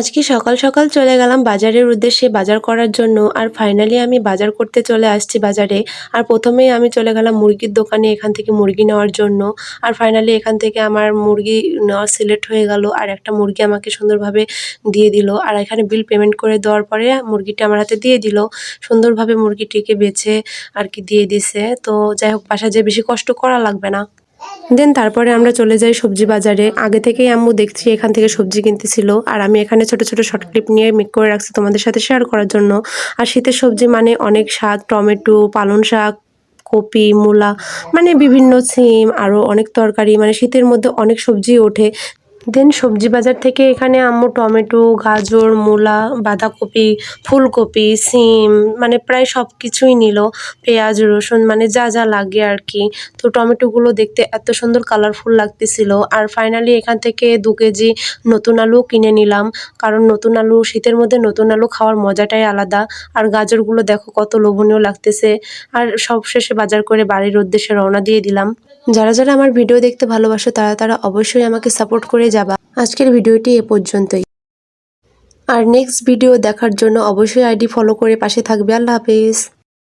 আজকে সকাল সকাল চলে গেলাম বাজারের উদ্দেশ্যে বাজার করার জন্য। আর ফাইনালি আমি বাজার করতে চলে আসছি বাজারে। আর প্রথমেই আমি চলে গেলাম মুরগির দোকানে এখান থেকে মুরগি নেওয়ার জন্য। আর ফাইনালি এখান থেকে আমার মুরগি নেওয়া সিলেক্ট হয়ে গেল। আর একটা মুরগি আমাকে সুন্দরভাবে দিয়ে দিল। আর এখানে বিল পেমেন্ট করে দেওয়ার পরে মুরগিটা আমার হাতে দিয়ে দিল। সুন্দরভাবে মুরগিটিকে বেছে আর কি দিয়ে দিছে। তো যাই হোক, বাসায় যেয়ে বেশি কষ্ট করা লাগবে না। তারপরে আমরা চলে যাই সবজি বাজারে। আগে থেকেই আম্মু দেখছি এখান থেকে সবজি কিনতেছিল। আর আমি এখানে ছোট ছোট শর্ট ক্লিপ নিয়ে মেক করে রাখছি তোমাদের সাথে শেয়ার করার জন্য। আর শীতের সবজি মানে অনেক শাক, টমেটো, পালং শাক, কপি, মূলা, মানে বিভিন্ন সিম, আরও অনেক তরকারি, মানে শীতের মধ্যে অনেক সবজি ওঠে। সবজি বাজার থেকে এখানে আম্মু টমেটো, গাজর, মূলা, বাঁধাকপি, ফুলকপি, সিম, মানে প্রায় সব কিছুই নিল। পেঁয়াজ, রসুন, মানে যা যা লাগে আর কি। তো টমেটোগুলো দেখতে এত সুন্দর কালারফুল লাগতেছিল। আর ফাইনালি এখান থেকে 2 কেজি নতুন আলু কিনে নিলাম। কারণ নতুন আলু, শীতের মধ্যে নতুন আলু খাওয়ার মজাটাই আলাদা। আর গাজরগুলো দেখো কত লোভনীয় লাগতেছে। আর সবশেষে বাজার করে বাড়ির উদ্দেশ্যে রওনা দিয়ে দিলাম। যারা যারা আমার ভিডিও দেখতে ভালোবাসো তারা তারা অবশ্যই আমাকে সাপোর্ট করে যাবা। আজকের ভিডিওটি এ পর্যন্তই। আর নেক্সট ভিডিও দেখার জন্য অবশ্যই আইডি ফলো করে পাশে থাকবে। আল্লাহ হাফেজ।